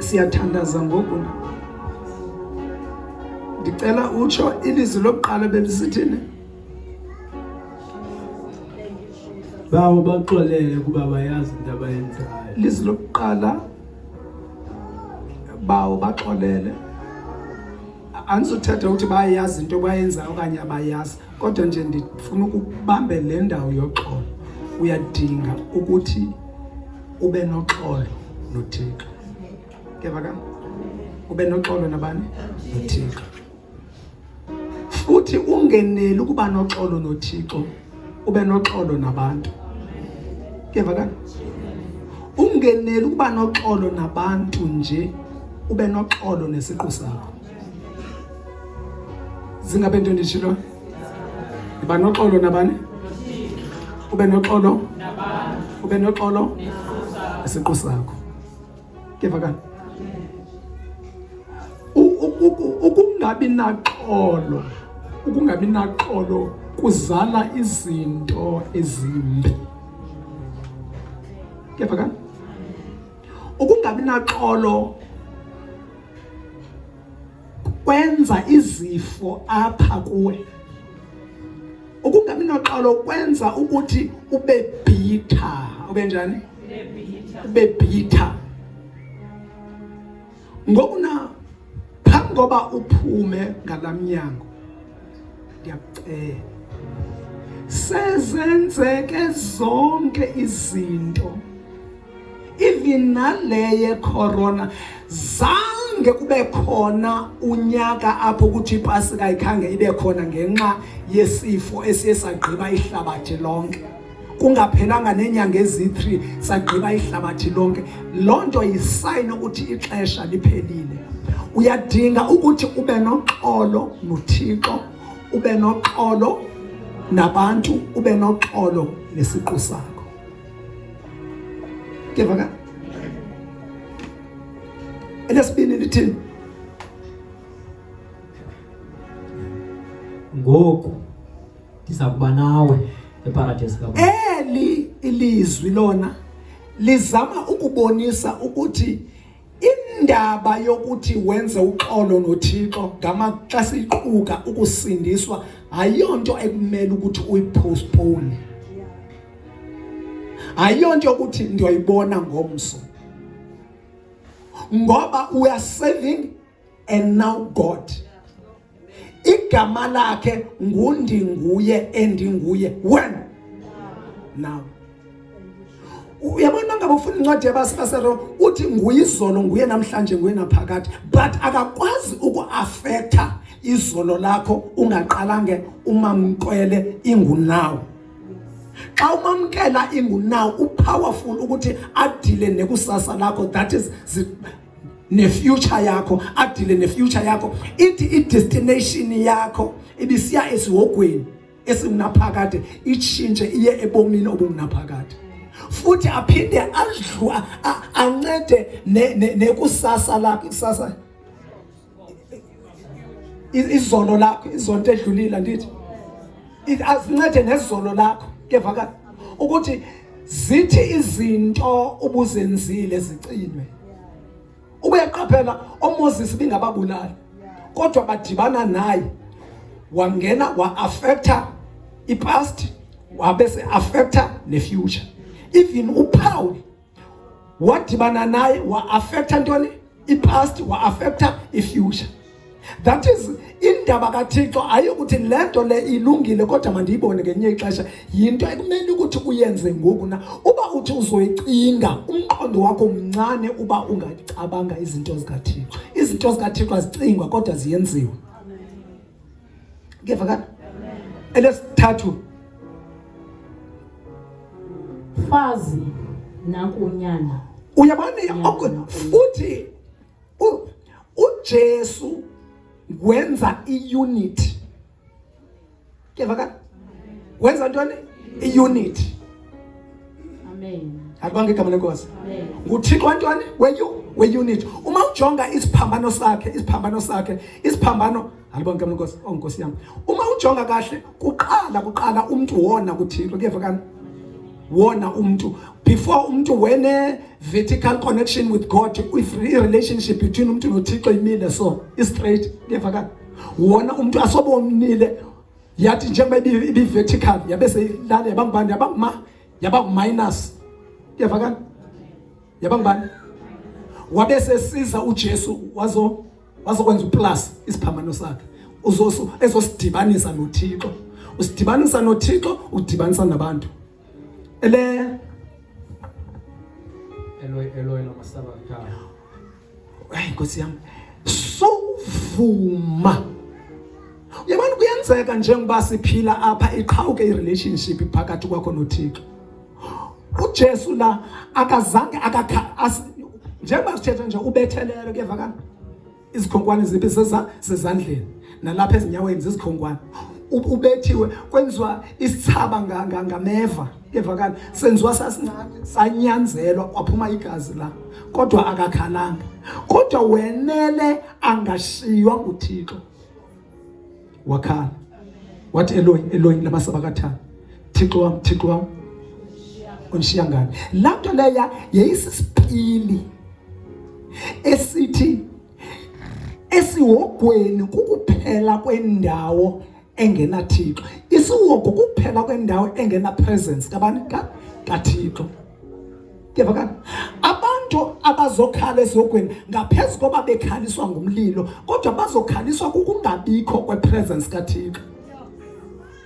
siyathandaza ngoku na. Ndicela utsho ilizwi lokuqala belisithini? Bawo baxolele kuba bayazi into abayenzayo. Ilizwi lokuqala bawo baxolele. Anizothetha ukuthi bayazi into bayenzayo okanye abayazi, kodwa nje ndifuna ukubambe le ndawo yoxolo. Uyadinga ukuthi ube noxolo noThixo. Keva ka? Ube noxolo nabani? noThixo. Futhi ungeneli ukuba noxolo noThixo, ube noxolo nabantu. Keva ka? Ungeneli ukuba noxolo nabantu nje, ube noxolo nesiqu sakho. Zingabe into ndishilo? Iba noxolo nabani? Ube noxolo nabantu. Ube noxolo nesiqu sakho. Keva ka? Ukungabi naxolo, ukungabi naxolo kuzala izinto ezimbi. Keva ka? Ukungabi naxolo kwenza izifo apha kuwe. Ukungabi naxolo kwenza ukuthi ube bitter. Ube njani? Ube bitter. Ngokuna phambi koba uphume ngalamnyango, ndiyakucela sezenzeke zonke izinto, even naleye corona, zange kube khona unyaka apho ukuthi iPasika ikhange ibe khona ngenxa yesifo esiyesagqiba ihlabathi lonke. Kungaphelanga nenyanga ezi3 sagqiba ihlabathi lonke. Lonto yisign ukuthi ixesha liphelile. Uyadinga ukuthi ube noxolo noThixo, ube noxolo nabantu, ube noxolo nesiqu sakho. Keva ka? Elesibini lithini? Ngoku ndiza kuba nawe eparadise kaBaba. Eli ilizwi lona lizama ukubonisa ukuthi indaba yokuthi wenze uxolo noThixo ngama xa siquka ukusindiswa ayonto ekumele ukuthi uyipostpone. Ayonto ukuthi ndiyoyibona ngomso. Ngoba we are serving and now God. Igama lakhe ngundi nguye endinguye. When? Now. Uyabona ngabe ufuna incwadi yabasifasero uthi nguyizolo nguye namhlanje nguye naphakade, but akakwazi ukuaffecta izolo lakho ungaqalange umamqwele ingunawo. Xa umamkela ingunawo upowerful ukuthi adile nekusasa lakho, that is ne future yakho, adile ne future yakho. Ithi I destination yakho ibisiya esihogweni esingunaphakade itshintshe iye ebomini obungunaphakade. Futhi aphinde adlula ancede nekusasa lakho, isasa izolo lakho, izonto edlulile ndithi azincede nezolo lakho. Keva ka? Ukuthi zithi izinto ubuzenzile zicinwe. Ubuyaqaphela oMoses bingababulali, kodwa badibana naye, wangena wa-affecta i-past, wabese affecta ne-future. Even uPaul wadibana naye wa-affecta ntoni? I-past, wa-affecta i-future. That is indaba kaThixo ayokuthi lento le ilungile kodwa mandiyibone ngenye ixesha, yinto ekumele ukuthi uyenze ngoku na. Uba uthi uzoyicinga, umqondo wakho mncane uba ungacabanga izinto zikaThixo. Izinto zikaThixo azicingwa kodwa ziyenziwa. Ngeva ka? Elesithathu, fazi nakunyana. Uyabona futhi uJesu wenza iunity. Keva ka? Wenza ntoni? Iunity. Amen. Akubanga igama lenkosi. Amen. nguThixo ntoni? We-unity. Uma ujonga isiphambano alibona igama lenkosi, Nkosi yami. Uma ujonga kahle kuqala umuntu wona kuThixo. Keva ka? wona umuntu before umuntu wene vertical connection with God, with relationship between umuntu noThixo imile so is straight ngevakala wona umuntu asobonile yathi njengoba ibi vertical yabe seyilale yabangibani yaba minus ngevakala yabangibani wabe sesiza uJesu wazokwenza uplus isiphambano sakhe ezosidibanisa noThixo, usidibanisa noThixo udibanisa nabantu Eloi lama sabakthani. Hayi Nkosi yami. Sovuma. Yabona kuyenzeka njengoba siphila apha iqhawuke irelationship phakathi kwakho noThixo. uJesu la akazange njengoba sithetha nje ubethelele kuyevakala. Izikhonkwane zibe sezandleni nalapha ezinyaweni zizikhonkwane. Ubethiwe kwenziwa isithaba ngameva evakala senziwa sasincane sanyanzelwa kwaphuma igazi la kodwa akakhalanga kodwa wenele angashiywa nguThixo wakhala wathi Eloi lama sabakthani Thixo wami unishiya ngani. Lapho leya yayisisipili esithi esiwogweni kukuphela kwendawo engena Thixo. Isiwoko kuphela kwendawo engena presence kabani kaThixo. Kuyevakala abantu abazokhala esogweni ngaphezulu koba bekhaliswa ngumlilo kodwa bazokhaliswa kukungabikho kwepresence kaThixo.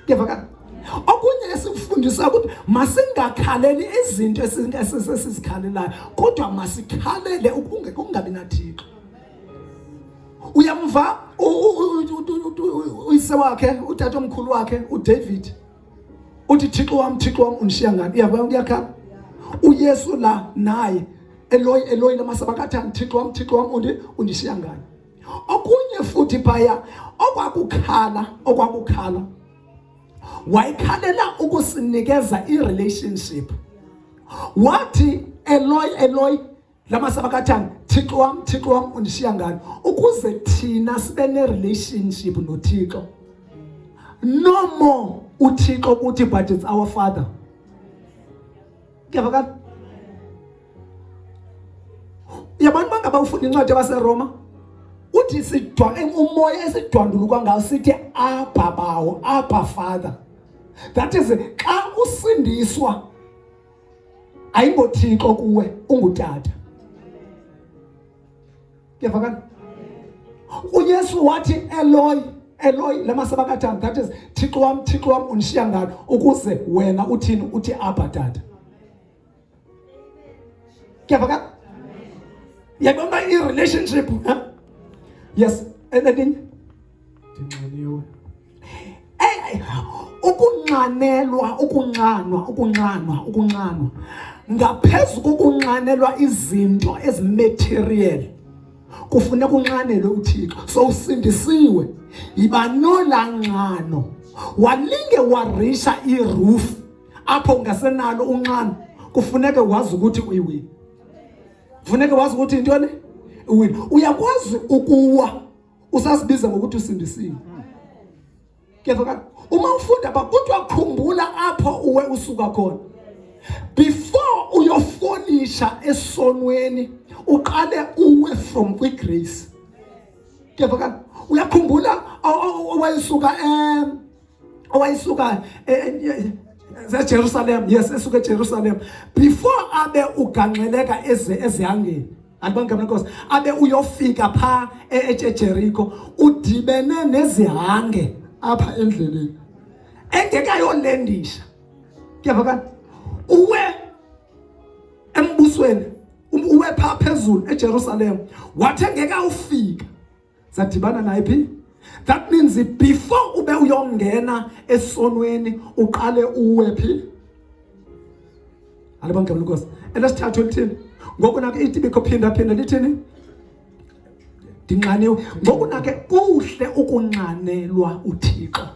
Kuyevakala okunye esikufundisa ukuthi masingakhaleli izinto esizikhalelayo kodwa masikhalele ukungabi naThixo. Uyamva uyise wakhe utata omkhulu wakhe uDavid uthi Thixo wami unishiya ngani. Uyabona uyakhala uYesu la naye Eloi lama sabakthani Thixo wami unishiya ngani. Okunye futhi phaya okwakukhala wayikhalela ukusinikeza irelationship. Wathi Eloi lama sabakthani Thixo wami unishiya ngani ukuze thina sibe ne relationship noThixo. No more uThixo uthi but it's our Father. Kuyavakala yabantu bangaba ufunda incwadi yabaseRoma uthi umoya esidwanduluka ngawo sithi Abba Father. That is xa usindiswa ayingoThixo kuwe ungutata. Kuyavakala uYesu wathi Eloi lama sabakthani that is Thixo wami unishiya ngani ukuze wena uthini uthi Abba Dada. Kuyavakala yabona i-relationship yes anything dinqaniwe ukunqanwa ngaphezulu kokunqanelwa izinto ezimaterial kufuneka unqanelwe uThixo. So usindisiwe yiba nolanqano walinge warisha iroof apho ungasenalo unqano kufuneka wazi ukuthi uyiwini. Kufuneka wazi ukuthi intoni uwini. Uyakwazi ukuwa usasibiza ngokuthi usindisiwe. Kuyevakala uma ufunda kodwa khumbula apho uwe usuka khona before uyofolisha esonweni uqale uwe from grace. Kuyevakala uyakhumbula owayisuka eJerusalem. Yes, esuka eJerusalem before abe uganxeleka ezihangeni alibanga Nkosi abe uyofika pha eJericho udibene nezihange apha endleleni engekayolendisha. Kuyavakala uwe embusweni uwe pha phezulu eJerusalem wathi engeka ufika zadibana naye phi. That means before ube uyongena esonweni uqale uwe phi alibanga Nkosi. Elesithathu lithini ngoku nake ithi bikophinda lithini dinqaniwe ngoku nake kuhle ukunqanelwa uThixo.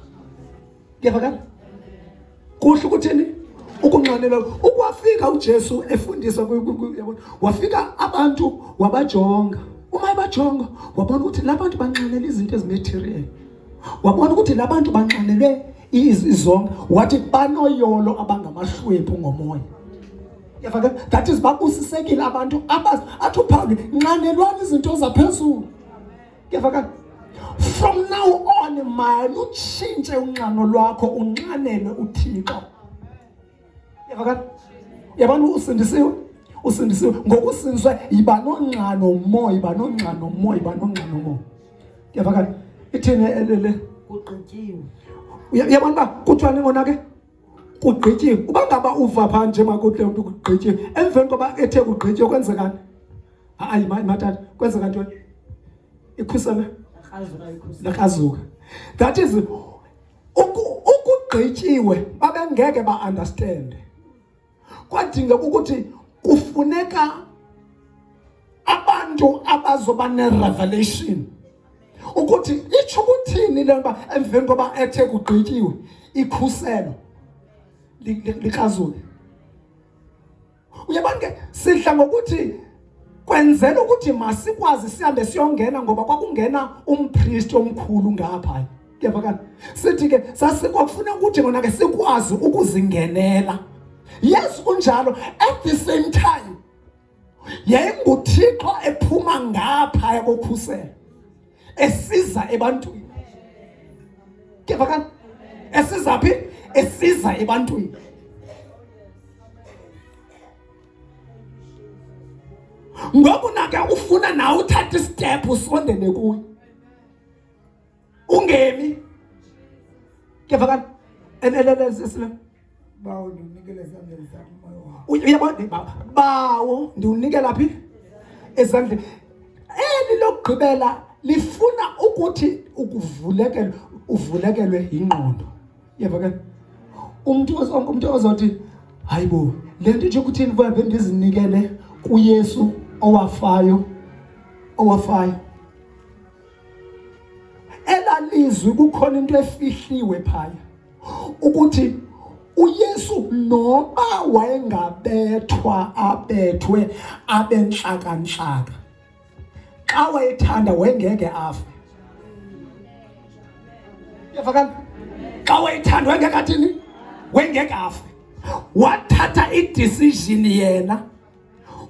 Kuyavakala kuhle ukuthini ukunqanelwa. Ukwafika uJesu efundisa yabona wafika abantu wabajonga. Uma ebajonga wabona ukuthi labantu banqanela izinto ezimaterial. Wabona ukuthi labantu banqanelwe izonke wathi banoyolo abangamashwephu ngomoya. Yafaka, that is babusisekile abantu athi uPaul nqanelwani izinto zaphezulu. Yafaka, from now on man utshintshe unxano lwakho unxanele uThixo. Yafaka, yabona usindisiwe ngokusindiswa yiba nonxano moya, yiba nonxano moya. Yafaka, ithini elele Kugqityiwe. Uyabona ba kuthiwa ngona ke kugqityiwe. Uba ngaba uva pha nje makuhle umuntu kugqityiwe, emveni koba ethe kugqityiwe kwenzekani? Hayi matata, kwenzeka ntoni? Ikhusela lakrazuka. That is ukugqityiwe babengeke ba understand. Kwadinga ukuthi kufuneka abantu abazoba ne revelation ukuthi itsho ukuthini le nto emveni koba ethe kugqityiwe ikhuselo likrazuke. Uyabona ke sidla ngokuthi kwenzela ukuthi masikwazi sihambe siyongena ngoba kwakungena umpriest omkhulu ngapha. Kuyavakala sithi ke sasikwafuna ukuthi ngona ke sikwazi ukuzingenela. Yes kunjalo, at the same time yayinguThixo ephuma ngapha kokhusela esiza ebantwini. Kuyavakala esiza phi? Esiza ebantwini. Ngoba nake ufuna na uthatha step usondele kuye. Ungemi. Kuyavakala elelezisile. Bawo ndinikele ezandleni zakho moya wakho. Uyabona bawo ndiunikela phi? Ezandleni. Lokugqibela lifuna ukuthi uvulekelwe ingqondo. Yabona umuntu ozothi hayibo lento nje ukuthini vuka ndizinikele kuYesu owafayo. Elalizwi kukhona into efihliwe phaya ukuthi uYesu noba wayengabethwa abethwe abenhlakanhlaka xa wayethanda wengeke afe. Yafakani? Xa wayethanda wengeke athini? Wengeke afe. Wathatha i-decision yena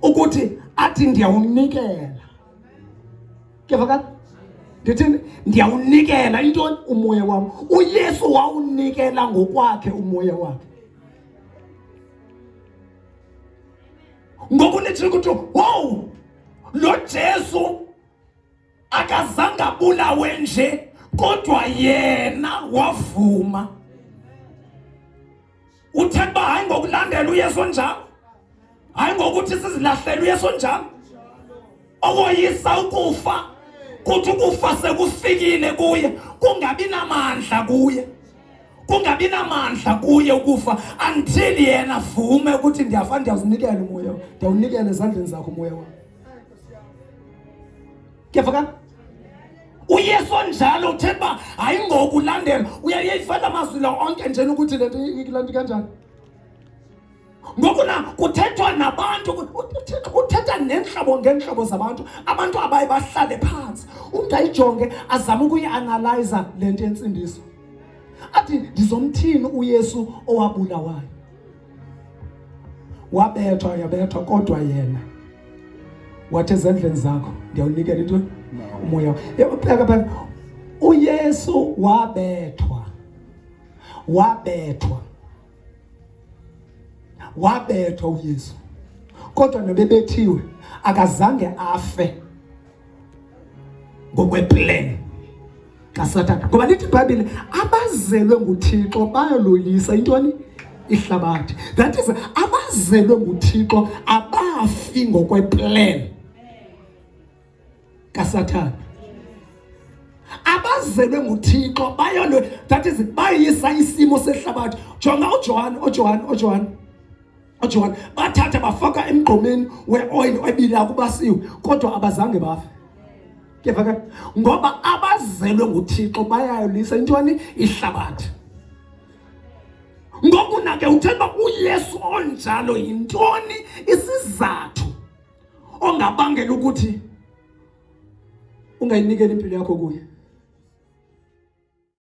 ukuthi athi ndiyawunikela. Yafakani? Ndithini? Ndiyawunikela into umoya wami. uYesu wawunikela ngokwakhe umoya wakhe. Ngokunithi ukuthi wow lo Jesu akazange abulawe nje kodwa yena wavuma. Uthemba hayi ngokulandela uYesu njalo. Hayi ngokuthi sizilahlela uYesu njalo. Owoyisa ukufa kuthi ukufa sekufikile kuye kungabi namandla kuye. Kungabi namandla kuye ukufa until yena vume ukuthi ndiyafana ndiyazinikela umoya. Ndiyawunikela ezandleni zakho umoya wakho. Kuyafakana? uYesu njalo uthemba hayi ngokulandela uyayifela amazwi la onke nje ukuthi lento ilanti kanjani. Ngokuna kuthethwa nabantu uthetha ngenhlobo zabantu abantu abaye bahlale phansi umuntu ayijonge azama ukuyianalyze lento yensindiso athi ndizomthini uYesu owabulawayo. Wabethwa yabethwa kodwa yena wathi ezandleni zakho ndiyawunikela into umoya. Phela uYesu wabethwa uYesu kodwa nobebethiwe akazange afe ngokweplan kaSathane. Ngoba lithi iBhayibhile abazelwe nguThixo bayalolisa intoni? Ihlabathi. That is abazelwe nguThixo abafi ngokweplan kaSathane. Abazelwe nguThixo that is bayisa isimo sehlabathi. Jonga uJohn bathatha bafaka emgqomeni weoil ebila kubasiwe kodwa abazange bafe. Kuyafaka? Ngoba abazelwe nguThixo bayayolisa intoni? Ihlabathi. Ngokuna ke uthemba uYesu onjalo yintoni isizathu ongabangela ukuthi ungayinikeli impilo yakho kuye?